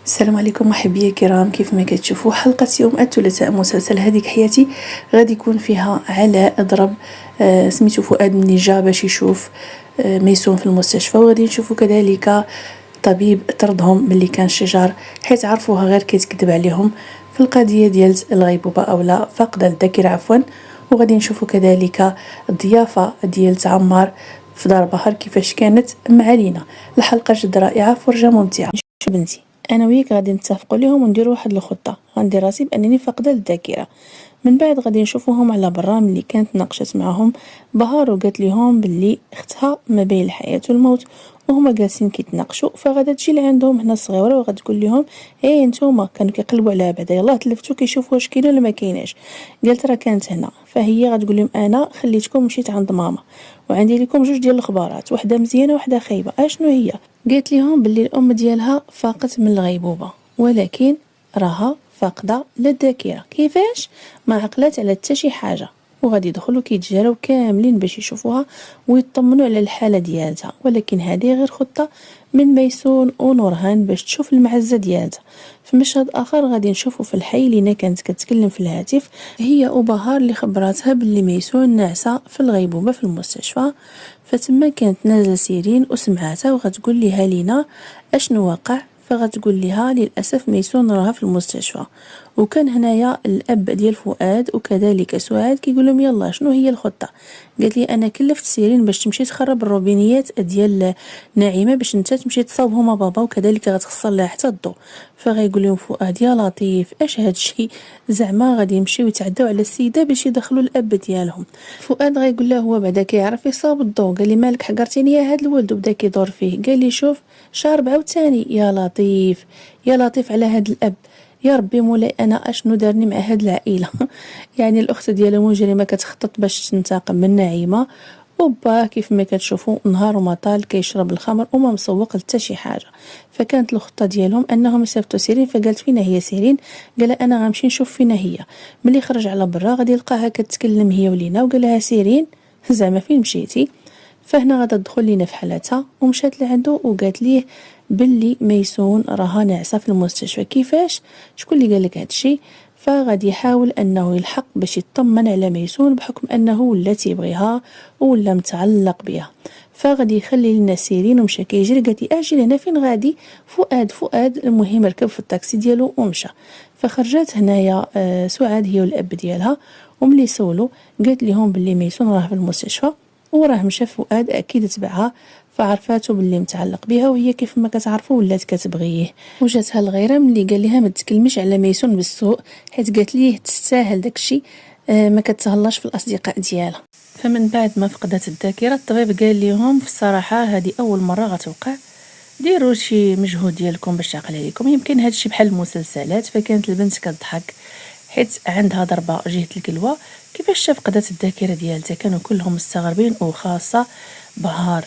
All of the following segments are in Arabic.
السلام عليكم محبي الكرام، كيف ما كتشوفوا حلقة يوم الثلاثاء مسلسل هذيك حياتي غادي يكون فيها علاء ضرب سميتو فؤاد ملي جا باش يشوف ميسون في المستشفى، وغادي نشوفوا كذلك طبيب طردهم ملي كان شجار حيت عرفوها غير كيتكذب عليهم في القضية ديال الغيبوبة أو لا فقد الذاكرة عفوا. وغادي نشوفوا كذلك الضيافة ديال عمار في دار بحر كيفاش كانت مع لينا. الحلقة جد رائعة، فرجة ممتعة. شو بنتي، انا وياك غادي نتفقوا ليهم ونديروا واحد الخطه، غندير راسي بانني فاقده الذاكره. من بعد غادي نشوفوهم على برا ملي كانت ناقشت معهم بهار وقالت لهم باللي اختها ما بين الحياه والموت وهما جالسين كيتناقشوا، فغادا تجي لعندهم هنا الصغيره وغتقول لهم ايه نتوما كانوا كيقلبوا على بعدا يلاه تلفتوا كيشوفوا واش كاين ولا ما كايناش. قالت راه كانت هنا، فهي غتقول لهم انا خليتكم مشيت عند ماما وعندي لكم جوج ديال الاخبارات، وحده مزيانه وحده خايبه. اشنو هي؟ قالت لهم باللي الام ديالها فاقت من الغيبوبه، ولكن راها فاقده للذاكره. كيفاش؟ ما عقلات على حتى شي حاجه، وغادي يدخلوا كيتجاراو كاملين باش يشوفوها ويطمنوا على الحاله ديالها. ولكن هذه غير خطه من ميسون ونورهان باش تشوف المعزه ديالها. في مشهد اخر غادي نشوفوا في الحي لينا كانت كتكلم في الهاتف هي وبهار اللي خبراتها باللي ميسون ناعسه في الغيبوبه في المستشفى. فتما كانت نازله سيرين وسمعاتها وغتقول ليها لينا اشنو واقع، فغتقول لها للاسف ميسون راها في المستشفى. وكان هنايا الاب ديال فؤاد وكذلك سعاد كيقول لهم يلا شنو هي الخطه. قالت لي انا كلفت سيرين باش تمشي تخرب الروبينيات ديال نعيمه باش انت تمشي تصاوبهما بابا، وكذلك غتخسر لها حتى الضو. فغيقول لهم فؤاد يا لطيف اش هادشي، زعما غادي يمشيو يتعداو على السيده باش يدخلوا الاب ديالهم. فؤاد غيقول له هو بعدا كيعرف يصاوب الضو، قال لي مالك حقرتيني يا هاد الولد، وبدا كيدور فيه. قال لي شوف شارب عاوتاني يا لطيف يا لطيف على هاد الاب، يا ربي مولاي انا اشنو دارني مع هاد العائله. يعني الاخت ديالو مجرمه كتخطط باش تنتقم من نعيمه، وبا كيف ما كتشوفوا نهار وما طال كيشرب الخمر وما مسوق لتا شي حاجه. فكانت الخطه ديالهم انهم يصيفطوا سيرين. فقالت فينا هي سيرين؟ قال انا غنمشي نشوف فينا هي. ملي خرج على برا غادي يلقاها كتكلم هي ولينا، وقال لها سيرين زعما فين مشيتي؟ فهنا غادا تدخل لينا في حالتها ومشات لعندو وقالت ليه باللي ميسون راها ناعسه في المستشفى. كيفاش؟ شكون اللي قال لك هادشي؟ فغادي يحاول انه يلحق باش يطمن على ميسون بحكم انه ولا تيبغيها ولا متعلق بها. فغادي يخلي لنا سيرين ومشى كيجري. قالت لي اجي هنا فين غادي؟ فؤاد المهم ركب في الطاكسي ديالو ومشى. فخرجات هنايا سعاد هي والاب ديالها، وملي سولو قالت لهم باللي ميسون راه في المستشفى وراه مشى فؤاد اكيد تبعها، فعرفاتو باللي متعلق بها وهي كيف ما كتعرفوا ولات كتبغيه. وجاتها الغيره ملي قال لها ما تكلميش على ميسون بالسوء حيت قالت ليه تستاهل داكشي، ما كتهلاش في الاصدقاء ديالها. فمن بعد ما فقدت الذاكره الطبيب قال لهم في الصراحه هذه اول مره غتوقع، ديروا شي مجهود ديالكم باش تعقل عليكم، يمكن هادشي بحال المسلسلات. فكانت البنت كتضحك حيت عندها ضربه جهه القلوه. كيفاش فقدت الذاكره ديالتها؟ كانوا كلهم مستغربين وخاصه بهار.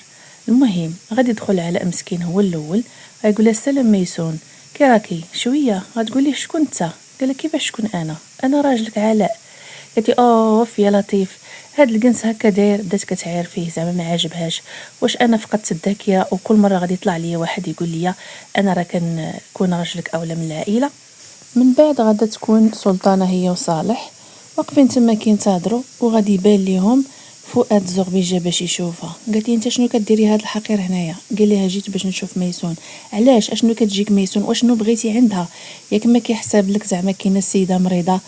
المهم غادي يدخل علاء مسكين هو الاول، غايقول لها السلام ميسون كي راكي؟ شويه غتقول ليه شكون انت؟ قال لها كيفاش شكون انا راجلك علاء. قالت لي اوف يا لطيف هاد الجنس هكا داير. بدات كتعاير فيه زعما ما عاجبهاش، واش انا فقدت الذاكره وكل مره غادي يطلع لي واحد يقول لي انا راه كنكون راجلك اولا من العائله. من بعد غادا تكون سلطانه هي وصالح واقفين تما كينتظروا، وغادي يبان ليهم فؤاد زغبي جا باش يشوفها. قالت لي انت شنو كديري هاد الحقير هنايا؟ قال لها جيت باش نشوف ميسون. علاش؟ اشنو كتجيك ميسون واشنو بغيتي عندها؟ ياك ما كيحسب لك زعما كاينه السيده مريضه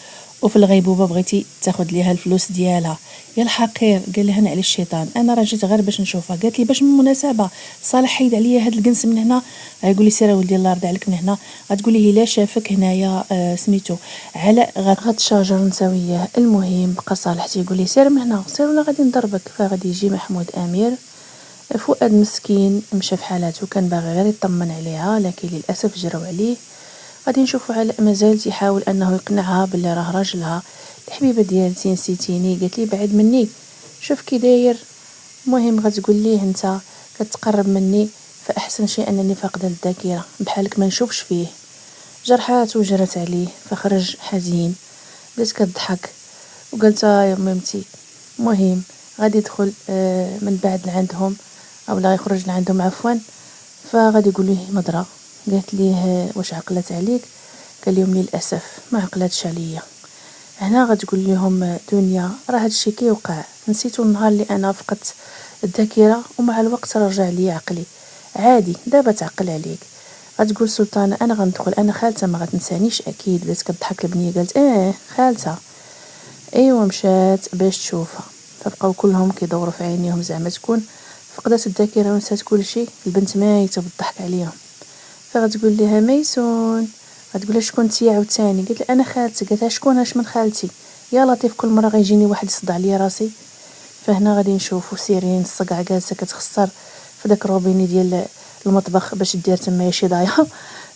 وفي الغيبوبه بغيتي تاخذ ليها الفلوس ديالها؟ يا الحقير قال لها على الشيطان انا راه جيت غير باش نشوفها. قالت لي باش من مناسبه؟ صالح حيد عليا هاد الجنس من هنا. غايقول لي سير ولدي الله يرضي عليك من هنا. غتقولي هي لا شافك هنايا سميتو علاء غتشاجر انت وياه. المهم بقى صالح تيقول لي سير من هنا سير ولا غادي نضربك. فغادي يجي محمود امير. فؤاد مسكين مشى في حالته، كان باغي غير يطمن عليها لكن للاسف جراو عليه. غادي نشوفوا علاء مازال تيحاول انه يقنعها باللي راه راجلها. الحبيبه ديالتي نسيتيني؟ قالت لي بعد مني شوف كي داير. المهم غتقول ليه انت كتقرب مني فاحسن شيء انني فاقده الذاكره بحالك ما نشوفش فيه. جرحات وجرت عليه فخرج حزين. بدات كتضحك وقالت يا مامتي. المهم غادي يدخل من بعد لعندهم او لا يخرج لعندهم عفوا. فغادي يقول ليه نظره قالت ليه واش عقلت عليك؟ قال لهم للاسف ما عقلتش عليا. هنا غتقول لهم دنيا راه هادشي كيوقع، نسيتو النهار اللي انا فقدت الذاكره ومع الوقت رجع لي عقلي، عادي دابا تعقل عليك. غتقول سلطانه انا غندخل، انا خالتها ما غتنسانيش اكيد. بدات كتضحك البنيه قالت خالتها. ايوا مشات باش تشوفها، فبقاو كلهم كيدوروا في عينيهم زعما تكون فقدت الذاكره ونسات كلشي. البنت مايته بالضحك عليهم. فغتقول لها ميسون، غتقول لها شكون نتيا عاوتاني؟ قالت لها انا خالتك. قالت لها شكون اش من خالتي؟ يا لطيف كل مره غيجيني واحد يصدع لي راسي. فهنا غادي نشوفوا سيرين الصقع جالسه كتخسر في داك الروبيني ديال المطبخ باش دير تما شي ضايعه.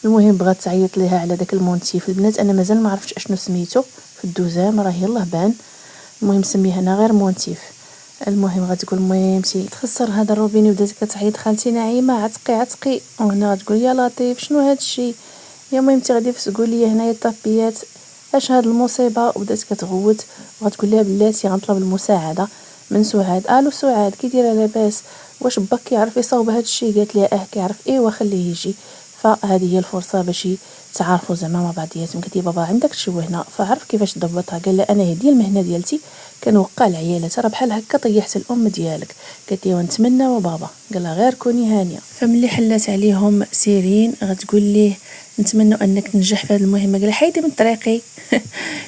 المهم بغات تعيط ليها على داك المونتيف. البنات انا مازال ما عرفتش اشنو سميتو في الدوزام، راه يلاه بان. المهم سميها انا غير مونتيف. المهم غتقول ميمتي تخسر هذا الروبيني، بدات كتعيط خالتي نعيمه عتقي عتقي. وهنا غتقول يا لطيف شنو هذا الشيء يا ميمتي غادي تقول لي هنايا الطابيات اش هاد المصيبه. وبدات كتغوت وغتقول لها بلاتي غنطلب المساعده من سعاد. الو سعاد كي دايره لاباس؟ واش باك كيعرف يصاوب هاد الشيء؟ قالت لها كيعرف. ايوا خليه يجي. فهذه هي الفرصه باش تعرفوا زعما مع بعضياتهم. قالت لي بابا عندك شي وهنا فعرف كيفاش تضبطها. قال لها انا هذه المهنه ديالتي كنوقع العيالات، راه بحال هكا طيحت الام ديالك. قالت لي ونتمنى وبابا. قال لها غير كوني هانيه. فملي حلات عليهم سيرين غتقول ليه نتمنى انك تنجح في هذه المهمه. قال حيدي من طريقي.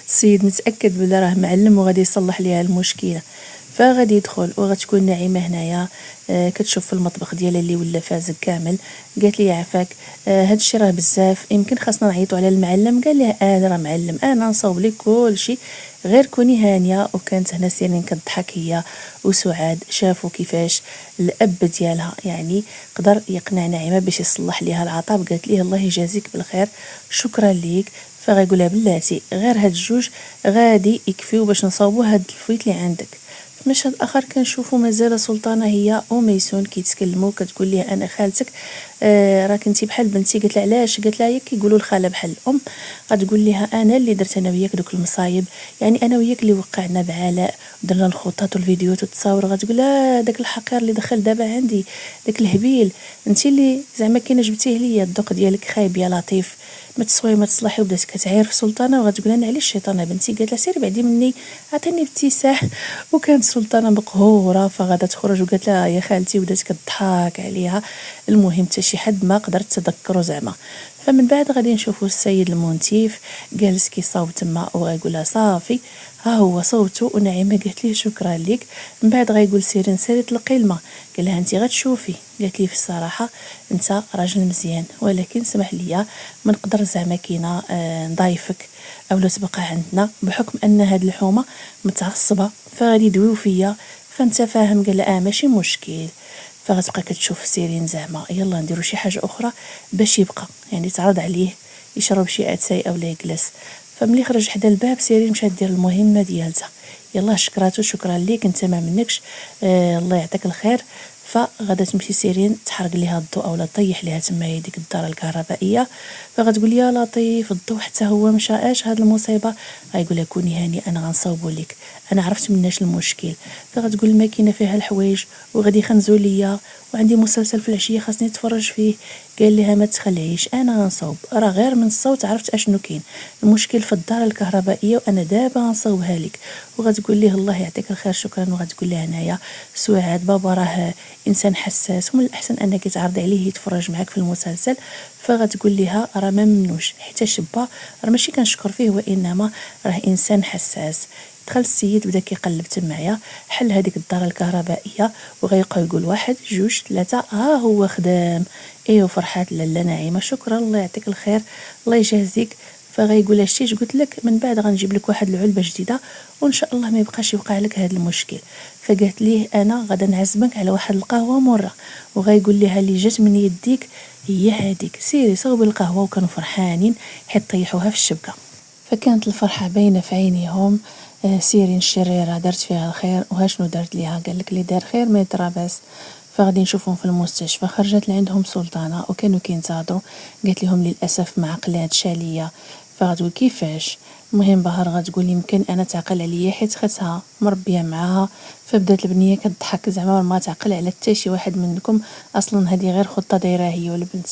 السيد متاكد بلي راه معلم وغادي يصلح ليها المشكله. فغادي يدخل وغتكون نعيمه هنايا كتشوف في المطبخ ديالها اللي ولا فازك كامل. قالت لي عافاك هادشي راه بزاف، يمكن خاصنا نعيطوا على المعلم. قال لها راه معلم انا نصاوب لك كلشي غير كوني هانيه. وكانت هنا سيرين كتضحك هي وسعاد، شافوا كيفاش الاب ديالها يعني قدر يقنع نعيمه باش يصلح ليها العطاب. قالت ليه الله يجازيك بالخير شكرا ليك. فغيقولها بلاتي غير هاد الجوج غادي يكفيو باش نصاوبوا هاد الفويت اللي عندك. في مشهد اخر كنشوفوا مازال سلطانه هي وميسون كيتكلموا. كتقول ليه انا خالتك راه كنتي بحال بنتي. قالت لها علاش؟ قالت لها كيقولوا الخاله بحال الام. غتقول لها انا اللي درت انا وياك دوك المصايب، يعني انا وياك اللي وقعنا بعلاء ودرنا الخطط والفيديوهات والتصاور. غتقول لها داك الحقير اللي دخل دابا عندي داك الهبيل انت اللي زعما كي جبتيه ليا، الذوق ديالك خايب يا لطيف، ما تسوي ما تصلحي. وبدات كتعاير في سلطانه وغتقول انا علاش الشيطانه بنتي. قالت لها سيري بعدي مني عطيني ابتساح. وكانت سلطانه مقهوره فغادا تخرج وقالت لها يا خالتي وبدات كتضحك عليها. المهم حتى شي حد ما قدرت تذكره زعما. فمن بعد غادي نشوفوا السيد المونتيف جالس كيصاوب تما وغايقول لها صافي ها هو صوتو. ونعيمه قالت ليه شكرا لك. من بعد غايقول سيرين سيري طلقي الماء. قال لها انت غتشوفي. قالت لي في الصراحه انت راجل مزيان ولكن سمح لي ما نقدر زعما كينا نضايفك اولا تبقى عندنا بحكم ان هاد الحومه متعصبه فغادي يدويو فيا فانت فاهم. قال لها ماشي مشكل. فغتبقى كتشوف سيرين زعما يلا نديرو شي حاجه اخرى باش يبقى يعني تعرض عليه يشرب شي اتاي اولا يجلس. فملي خرج حدا الباب سيرين مشات دير المهمه ديالتها. يلا شكراتو شكرا ليك انت ما منكش الله يعطيك الخير. فغادا تمشي سيرين تحرق ليها الضوء اولا طيح ليها تما ديك الدار الكهربائيه. فغتقول يا لطيف الضوء حتى هو مشى اش هاد المصيبه. غايقول لها كوني هاني انا غنصاوبو لك انا عرفت مناش المشكل. فغتقول الماكينه فيها الحوايج وغادي يخنزوا ليا وعندي مسلسل في العشيه خاصني نتفرج فيه. قال لها ما تخلعيش انا غنصاوب راه غير من الصوت عرفت اشنو كاين المشكل في الدار الكهربائيه وانا دابا غنصاوبها لك. وغتقول ليه الله يعطيك الخير شكرا. وغتقول لها هنايا سعاد بابا راه انسان حساس ومن الاحسن انك تعرضي عليه يتفرج معك في المسلسل. فغتقول لها راه ما منوش حتى شبا راه ماشي كنشكر فيه وانما راه انسان حساس. دخل السيد بدا كيقلب تمايا حل هذيك الدار الكهربائيه وغيبقى يقول واحد جوج ثلاثه ها هو خدام. ايوا فرحات لاله نعيمه شكرا الله يعطيك الخير الله يجازيك. فغيقول لها شتي قلت لك من بعد غنجيب لك واحد العلبه جديده وان شاء الله ما يبقاش يوقع لك هذا المشكل. فقالت ليه انا غادا نعزمك على واحد القهوه مره. وغيقول لها اللي جات من يديك هي هذيك سيري صوبي القهوه. وكانوا فرحانين حيت طيحوها في الشبكه. فكانت الفرحه باينه في عينيهم. سيرين الشريره دارت فيها الخير وهاشنو دارت ليها قال لك اللي دار خير ما يترابس. فغادي نشوفهم في المستشفى. خرجت لعندهم سلطانه وكانوا كينتظروا. قالت لهم للاسف ما عقلاتش عليا فغتقول كيفاش. المهم بهار غتقول يمكن انا تعقل عليا حيت خاتها مربيه معاها. فبدات البنيه كتضحك زعما ما تعقل على حتى شي واحد منكم، اصلا هذه غير خطه دايره هي والبنت.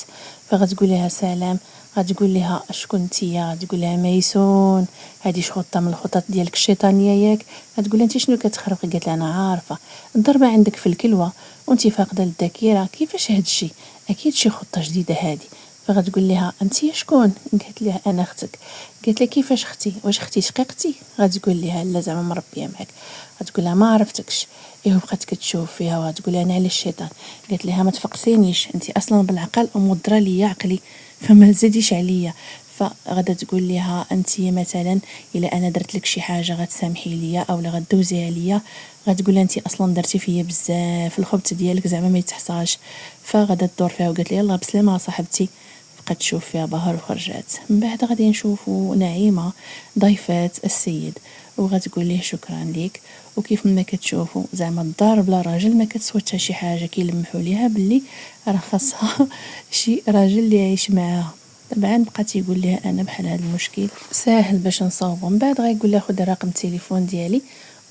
فغتقول لها سلام، غتقول لها شكون نتيا، غتقول لها ميسون، هذه خطه من الخطط ديالك الشيطانيه ياك. غتقول انت شنو كتخربقي؟ قالت لها انا عارفه الضربه عندك في الكلوه وانت فاقده الذاكره، كيفاش هادشي؟ اكيد شي خطه جديده هذه. فغتقول لها انت شكون؟ قالت لها انا اختك. قالت لها كيفاش اختي؟ واش اختي شقيقتي؟ غتقول لها لا زعما مربيه معك. غتقول لها ما عرفتكش. ايه بقات كتشوف فيها وغتقول لها انا على الشيطان. قالت لها ما تفقسينيش، انت اصلا بالعقل ومضره ليا عقلي، فما تزيديش عليا. فغادا تقول لها انت مثلا الا انا درت لك شي حاجه غتسامحي ليا او لا غدوزيها ليا؟ غتقول انت اصلا درتي فيا بزاف، الخبث ديالك زعما ما يتحصاش. فغادا تدور فيها وقالت لي يلاه بسلامه صاحبتي. بقات تشوف فيها بهار وخرجات. من بعد غادي نشوفوا نعيمه ضيفات السيد وغتقول ليه شكرا ليك. وكيف ما كتشوفوا زعما الدار بلا راجل ما كتسوى شي حاجه، كيلمحوا ليها باللي راه خاصها شي راجل اللي يعيش معاها. طبعا بقات يقول لها انا بحال هذا المشكل ساهل باش نصاوبو. من بعد غايقول لها خذ رقم التليفون ديالي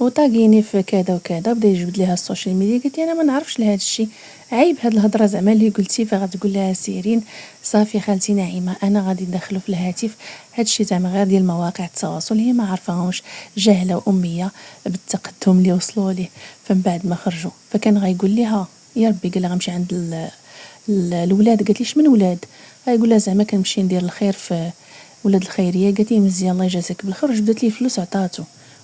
وطاقيني في كذا وكذا. بدا يجبد لها السوشيال ميديا. قالت انا ما نعرفش لهذا الشيء، عيب هاد الهضره زعما اللي قلتي. فغتقول لها سيرين صافي خالتي نعيمه انا غادي ندخلو في الهاتف هاد الشيء زعما غير ديال مواقع التواصل، هي ما عارفاهمش، جاهله واميه بالتقدم اللي وصلوا ليه. فمن بعد ما خرجوا فكان غايقول لها يا ربي قال لها غنمشي عند الولاد. قالت ليش من ولاد؟ غايقول لها زعما كنمشي ندير الخير في ولاد الخيريه. قالت لي مزيان الله يجازيك بالخير. جبدت ليه الفلوس عطاتو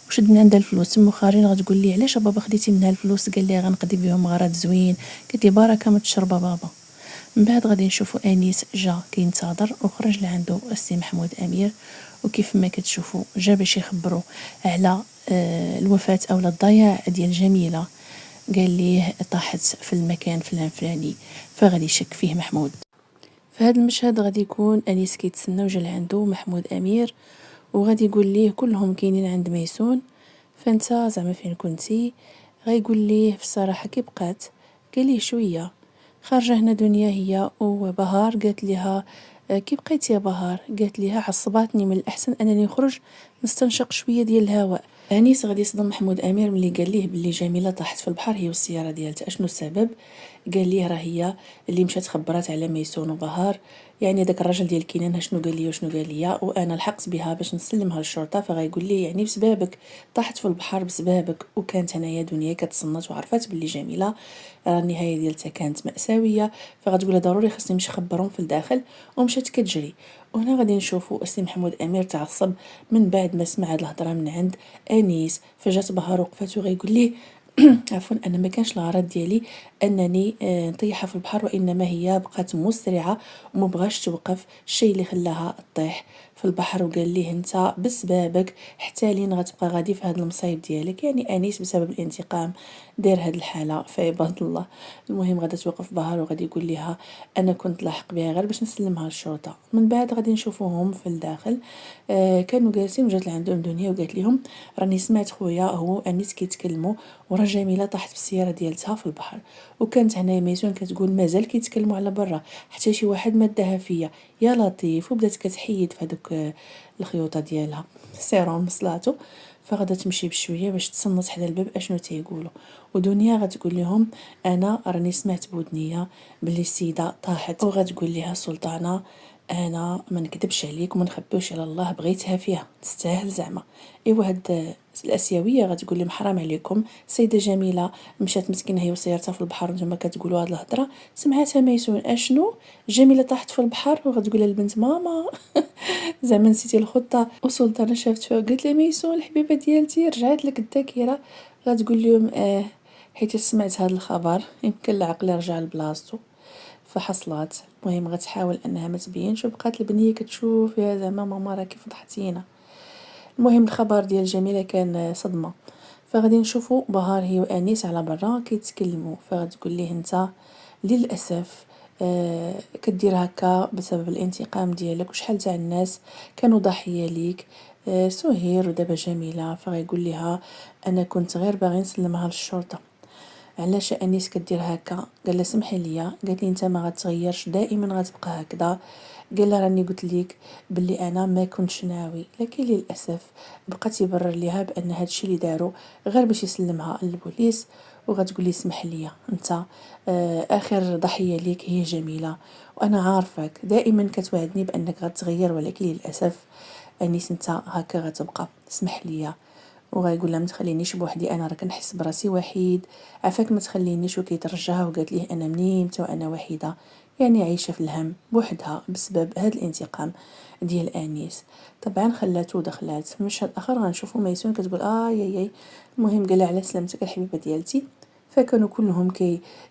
وشد من عندها الفلوس. تما خارجين غتقول لي علاش بابا خديتي منها الفلوس؟ قال لي غنقضي بهم غرض زوين. قالت لي بركه ما تشربها بابا. من بعد غادي نشوفوا انيس جا كينتظر وخرج لعندو السي محمود امير. وكيف ما كتشوفوا جا باش يخبروا على الوفاه اولا الضياع ديال جميله. قال ليه طاحت في المكان فلاني. فغادي يشك فيه محمود. في هذا المشهد غادي يكون انيس كيتسنى وجا لعندو محمود امير وغادي يقول ليه كلهم كاينين عند ميسون، فانت زعما فين كنتي؟ غايقول ليه في الصراحه كي بقات. قال ليه شويه خارجه هنا دنيا هي وبهار. قالت لها كي بقيتي يا بهار؟ قالت لها عصباتني، من الاحسن انني نخرج نستنشق شويه ديال الهواء. انيس غادي يصدم محمود امير ملي قال ليه بلي جميله طاحت في البحر هي والسياره ديالتها. اشنو السبب؟ قال ليه راه هي اللي مشات خبرات على ميسون وبهار، يعني داك الراجل ديال كينان شنو قال لي وشنو قال لي وانا لحقت بها باش نسلمها للشرطه. فغايقول لي يعني بسببك طاحت في البحر بسببك. وكانت هنايا دنيا كتصنت وعرفات باللي جميله النهايه ديالتها كانت مأساويه. فغتقول ضروري خاصني نمشي نخبرهم في الداخل ومشات كتجري. وهنا غادي نشوفوا السي محمود امير تعصب من بعد ما سمع هاد الهضره من عند انيس. فجات بهار وقفات وغيقول ليه عفوا انا ما كانش الغرض ديالي انني نطيحها في البحر، وانما هي بقات مسرعه وما بغاش توقف. الشيء اللي خلاها تطيح في البحر. وقال ليه انت بسببك حتى لين غتبقى غادي في هذا المصايب ديالك، يعني انيس بسبب الانتقام داير هاد الحاله في عباد الله. المهم غادا توقف بهار وغادي يقول لها انا كنت لاحق بها غير باش نسلمها للشرطه. من بعد غادي نشوفوهم في الداخل. كانوا جالسين وجات لعندهم دنيا وقالت لهم راني سمعت خويا هو انيس كيتكلموا وراه جميله طاحت بالسياره ديالتها في البحر. وكانت هنايا ميسون كتقول مازال كيتكلموا على برا حتى شي واحد مدها فيا يا لطيف. وبدات كتحيد في هذوك الخيوطه ديالها سيروم صلاتو. فغادا تمشي بشويه باش تصنت حدا الباب اشنو تيقولوا. ودنيا غتقول لهم انا راني سمعت بودنيا بلي السيده طاحت. وغتقول لها سلطانه انا ما نكذبش عليك وما نخبيوش على الله، بغيتها فيها تستاهل زعما. ايوا هاد الاسيويه غتقول لهم حرام عليكم، السيده جميله مشات مسكينه هي وسيارتها في البحر وانتم كتقولوا هاد الهضره. سمعتها ميسون اشنو جميله طاحت في البحر. وغتقول البنت ماما زعما نسيتي الخطه. وسلطانه شافت فيها وقالت لها ميسون الحبيبه ديالتي رجعت لك الذاكره. غتقول لهم حيت سمعت هذا الخبر يمكن العقل رجع لبلاصتو. فحصلات. المهم غتحاول انها ما تبينش وبقات البنيه كتشوف يا زعما ماما راه كيف فضحتينا. المهم الخبر ديال جميله كان صدمه. فغادي نشوفوا بهار هي وانيس على برا كيتكلموا. فغتقول ليه انت للاسف كدير هكا بسبب الانتقام ديالك وشحال تاع الناس كانوا ضحيه ليك سهير ودابا جميله. فغيقول لها انا كنت غير باغي نسلمها للشرطه. علاش انيس كدير هكا؟ قال لها سمحي لي. قالت لي انت ما غتغيرش دائما غتبقى هكذا. قال لها راني قلت ليك باللي انا ما كنتش ناوي، لكن للاسف بقى تيبرر ليها بان هذا الشيء اللي دارو غير باش يسلمها للبوليس. وغتقول لي اسمح لي انت اخر ضحيه ليك هي جميله، وانا عارفك دائما كتوعدني بانك غتغير، ولكن للاسف انيس انت هكا غتبقى، اسمح لي. وغايقول لها ما تخلينيش بوحدي، انا راه كنحس براسي وحيد، عافاك ما تخلينيش. وكيترجاها وقالت ليه انا منين متى وانا وحيده، يعني عايشه في الهم بوحدها بسبب هذا الانتقام ديال انيس. طبعا خلاتو دخلات. في المشهد الاخر غنشوفو ميسون كتقول ياي. المهم قالها على سلامتك الحبيبه ديالتي. فكانوا كلهم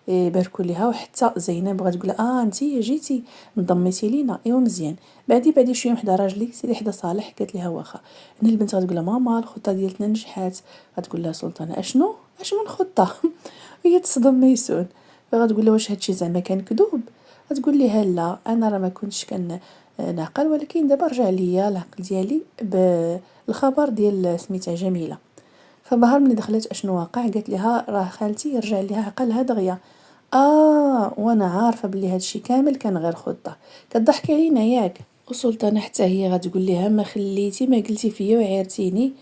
باركوا ليها، وحتى زينب بغات تقول انتي جيتي انضميتي لينا، ايوا مزيان. بعدي شويه حدا راجلي سيدي حدا صالح. قالت لها واخا. هنا البنت غتقول لها ماما الخطه ديالتنا نجحات. غتقول لها سلطانه اشنو اش من خطه؟ هي تصدم ميسون. فغتقول لها واش هادشي زعما كان كذوب؟ غتقول لها لا انا راه ما كنتش نعقل، ولكن دابا رجع ليا العقل ديالي بالخبر ديال سميتها جميله. فبهار ملي دخلت اشنو واقع قالت لها راه خالتي رجع ليها عقلها دغيا. وانا عارفه بلي هادشي كامل كان غير خطه، كضحكي علينا ياك. وسلطانه حتى هي غتقول لها ما خليتي ما قلتي فيا وعيرتيني،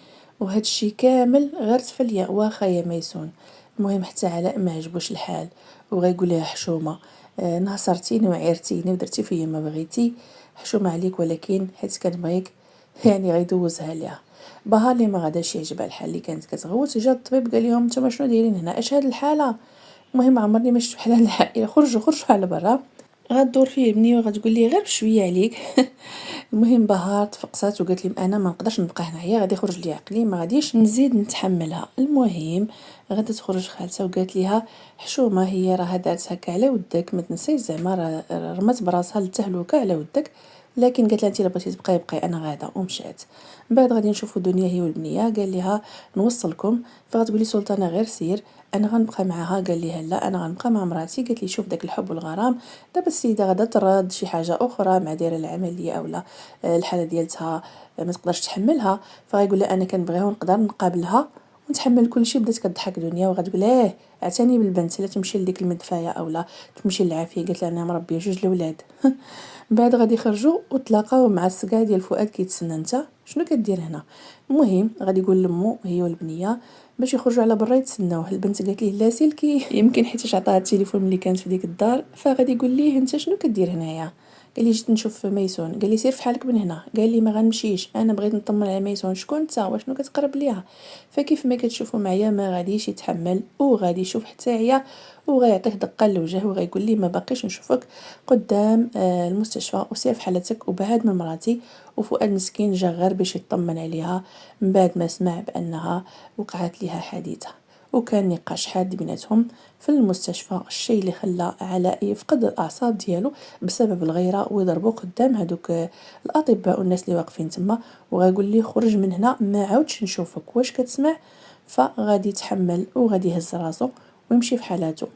وهادشي كامل غير تفليا واخا يا ميسون. المهم حتى علاء ما عجبوش الحال، وغيقول لها حشومه ناصرتيني وعيرتيني ودرتي فيا ما بغيتي، حشومه عليك، ولكن حيت كنبغيك يعني غيدوزها ليها. بهار لي ما غاداش يعجبها الحال اللي كانت كتغوت، جا الطبيب قال لهم نتوما شنو دايرين هنا، اش هاد الحاله؟ المهم عمرني ما شفت بحال هاد العائله، خرجوا على برا. غدور فيه بني وغتقول لي غير بشويه عليك. المهم بهار تفقصات وقالت لهم انا ما نقدرش نبقى هنايا، غادي يخرج لي عقلي، ما غاديش نزيد نتحملها. المهم غادا تخرج خالتها وقالت ليها حشومه هي راه دارت هكا على ودك، ما تنسيش زعما راه رمت براسها للتهلكه على ودك، لكن قالت لها انت الا بغيتي تبقاي بقاي انا غادا، ومشات. من بعد غادي نشوفوا دنيا هي والبنيه، قال لها نوصلكم. فغتقولي سلطانه غير سير انا غنبقى معاها. قال لها لا انا غنبقى مع مراتي. قالت لي شوف داك الحب والغرام دابا السيده غادا تراد شي حاجه اخرى مع دايره العمليه اولا الحاله ديالتها ما تقدرش تحملها. فغيقول لها انا كنبغيها ونقدر نقابلها ونتحمل كل شيء. بدات كتضحك دنيا وغتقول اعتني بالبنت لا تمشي لديك المدفايه اولا تمشي للعافيه. قالت لها انا مربيه جوج الاولاد. بعد غادي يخرجوا وتلاقاو مع السكا ديال فؤاد كيتسنى انت شنو كدير هنا. المهم غادي يقول لمو هي والبنيه باش يخرجوا على برا يتسناوه. البنت قالت ليه لا سلكي، يمكن حيت عطاها التليفون ملي كانت في ديك الدار. فغادي يقول ليه انت شنو كدير هنايا؟ قال لي جيت نشوف ميسون. قال لي سير فحالك من هنا. قال لي ما غنمشيش، انا بغيت نطمن على ميسون. شكون انت واشنو كتقرب ليها؟ فكيف ما كتشوفوا معايا ما غاديش يتحمل وغادي يشوف حتى هي وغيعطيه دقه للوجه وغيقول لي ما باقيش نشوفك قدام المستشفى، وسير في حالتك وبعد من مراتي. وفؤاد مسكين جا غير باش يطمن عليها من بعد ما سمع بانها وقعت لها حادثه. وكان نقاش حاد بيناتهم في المستشفى، الشيء اللي خلى علاء يفقد الاعصاب ديالو بسبب الغيره ويضربو قدام هذوك الاطباء والناس اللي واقفين تما. وغيقول لي خرج من هنا ما عاودش نشوفك، واش كتسمع؟ فغادي يتحمل وغادي يهز راسو ويمشي في حالاته.